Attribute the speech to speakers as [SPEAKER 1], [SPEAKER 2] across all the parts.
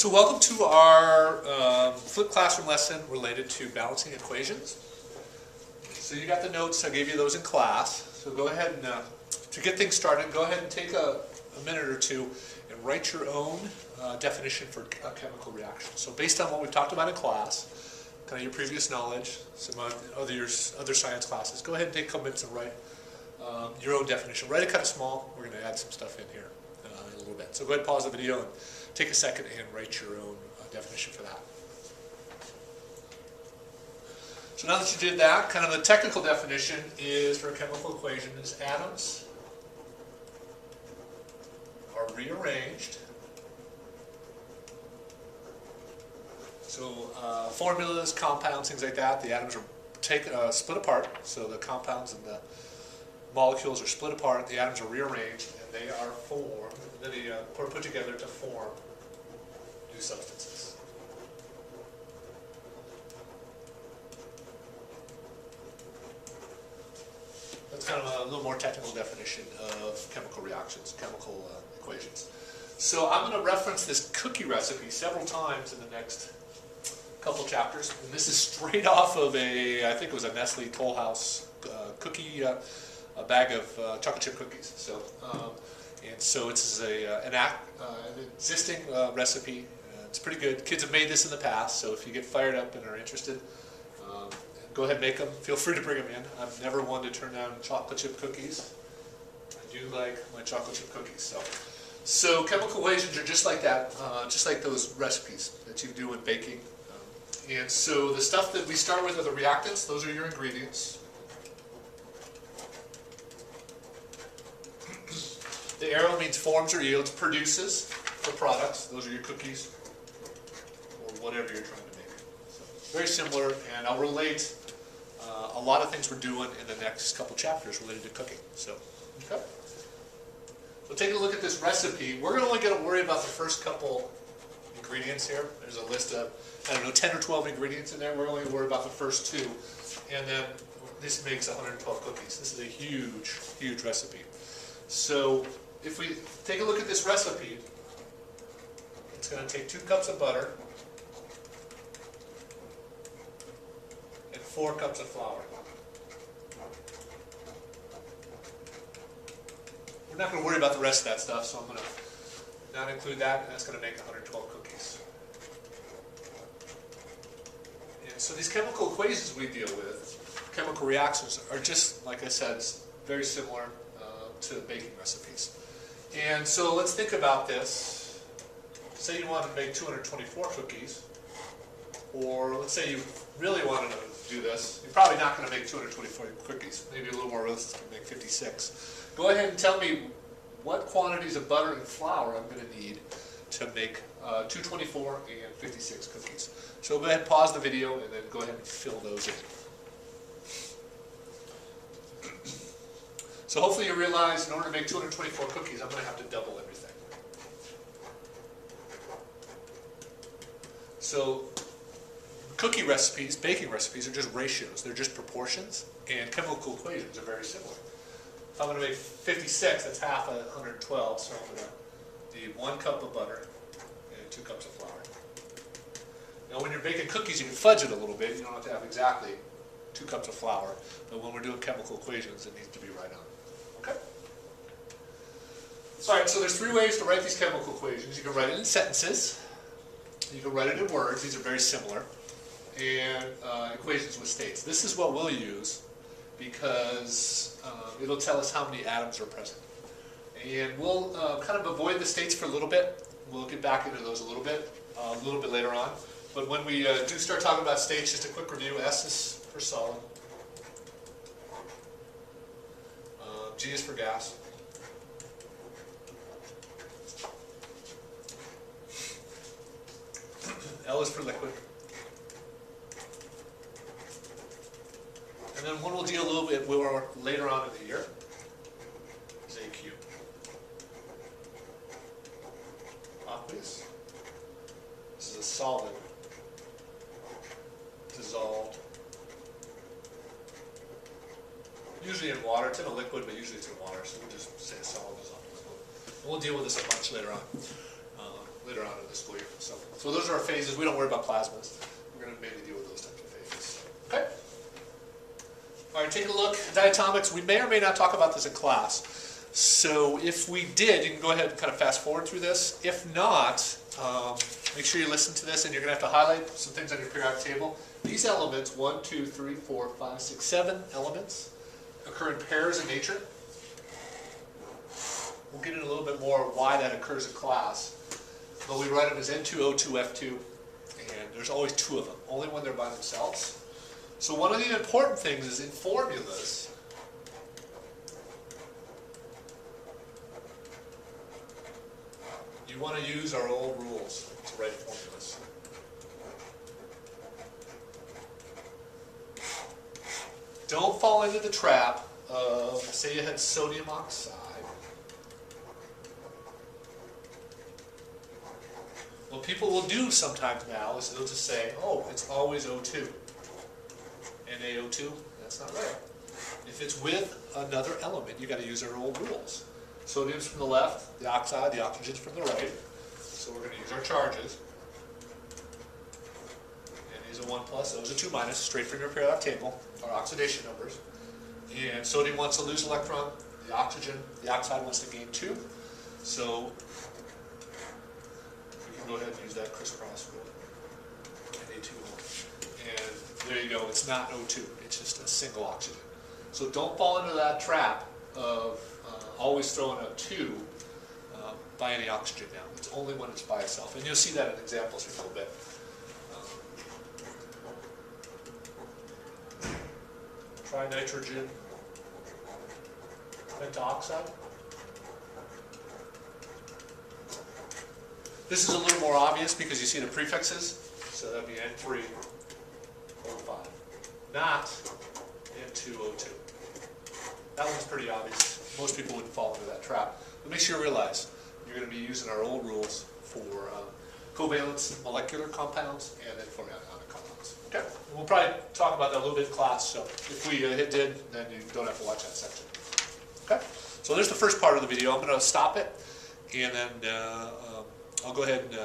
[SPEAKER 1] So welcome to our flipped classroom lesson related to balancing equations. So you got the notes, I gave you those in class. So go ahead and, to get things started, go ahead and take a minute or two and write your own definition for a chemical reaction. So based on what we've talked about in class, kind of your previous knowledge, some other science classes, go ahead and take a couple minutes and write your own definition. Write it kind of small. We're going to add some stuff in here in a little bit. So go ahead and pause the video and take a second and write your own definition for that. So now that you did that, kind of the technical definition is for a chemical equation is atoms are rearranged. So formulas, compounds, things like that, the atoms are split apart. So the compounds and the molecules are split apart, the atoms are rearranged, and they are formed, then they are put together to form new substances. That's kind of a little more technical definition of chemical reactions, chemical equations. So I'm going to reference this cookie recipe several times in the next couple chapters. And this is straight off of I think it was a Nestle Toll House cookie, a bag of chocolate chip cookies. So, and so it's an existing recipe. It's pretty good. Kids have made this in the past, so if you get fired up and are interested, go ahead and make them. Feel free to bring them in. I've never wanted to turn down chocolate chip cookies. I do like my chocolate chip cookies. So chemical equations are just like that, just like those recipes that you do in baking. And so the stuff that we start with are the reactants. Those are your ingredients. The arrow means forms or yields, produces for products. Those are your cookies or whatever you're trying to make. So very similar, and I'll relate a lot of things we're doing in the next couple chapters related to cooking. So, okay. So taking a look at this recipe, we're only going to worry about the first couple ingredients here. There's a list of, 10 or 12 ingredients in there. We're only going to worry about the first two. And then this makes 112 cookies. This is a huge, huge recipe. So if we take a look at this recipe, it's going to take 2 cups of butter and 4 cups of flour. We're not going to worry about the rest of that stuff, so I'm going to not include that, and that's going to make 112 cookies. And so these chemical equations we deal with, chemical reactions, are just, like I said, very similar to baking recipes. And so let's think about this. Say you want to make 224 cookies, or let's say you really wanted to do this. You're probably not going to make 224 cookies, maybe a little more realistic, make 56. Go ahead and tell me what quantities of butter and flour I'm going to need to make 224 and 56 cookies. So go ahead and pause the video and then go ahead and fill those in. So hopefully you realize in order to make 224 cookies, I'm going to have to double everything. So cookie recipes, baking recipes, are just ratios. They're just proportions, and chemical equations are very similar. If I'm going to make 56, that's half of 112, so I'm going to need 1 cup of butter and 2 cups of flour. Now when you're baking cookies, you can fudge it a little bit. You don't have to have exactly 2 cups of flour, but when we're doing chemical equations, it needs to be right on. Okay? All right, so there's 3 ways to write these chemical equations. You can write it in sentences. You can write it in words. These are very similar. And equations with states. This is what we'll use because it'll tell us how many atoms are present. And we'll kind of avoid the states for a little bit. We'll get back into those a little bit later on. But when we do start talking about states, just a quick review. S is for solid. G is for gas. L is for liquid. And then one we'll deal a little bit more later on in the year is AQ. Aqueous. This is a solid, dissolved. Usually in water. It's in a liquid, but usually it's in water, so we'll just say a solid dissolved liquid. And we'll deal with this a bunch later on. later on in the school year. So those are our phases. We don't worry about plasmas. We're going to mainly deal with those types of phases. Okay? All right, take a look. Diatomics, we may or may not talk about this in class. So if we did, you can go ahead and kind of fast forward through this. If not, make sure you listen to this, and you're going to have to highlight some things on your periodic table. These elements, 1, 2, 3, 4, 5, 6, 7 elements, occur in pairs in nature. We'll get into a little bit more why that occurs in class. But we write them as N2O2, F2, and there's always two of them, only when they're by themselves. So one of the important things is in formulas, you want to use our old rules to write formulas. Don't fall into the trap of, say you had sodium oxide. What people will do sometimes now is they'll just say, oh, it's always O2. NaO2, that's not right. If it's with another element, you got to use our old rules. Sodium's from the left, the oxide, the oxygen's from the right. So we're going to use our charges. And these are 1 plus, those are 2 minus, straight from your periodic table, our oxidation numbers. And sodium wants to lose an electron, the oxide wants to gain 2. So we can go ahead and use that crisscross rule. Na2O. And there you go, it's not O2, it's just a single oxygen. So don't fall into that trap of always throwing a 2 by any oxygen now. It's only when it's by itself. And you'll see that in examples in a little bit. Trinitrogen pentoxide. This is a little more obvious because you see the prefixes. So that would be N3O5, not N2O2. That one's pretty obvious. Most people wouldn't fall into that trap. But make sure you realize you're going to be using our old rules for covalent molecular compounds and then for ionic compounds. Okay? And we'll probably talk about that a little bit in class, so if we hit did, then you don't have to watch that section. Okay? So there's the first part of the video. I'm going to stop it, and then I'll go ahead and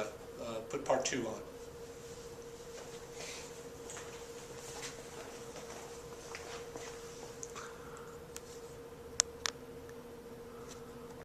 [SPEAKER 1] put part 2 on.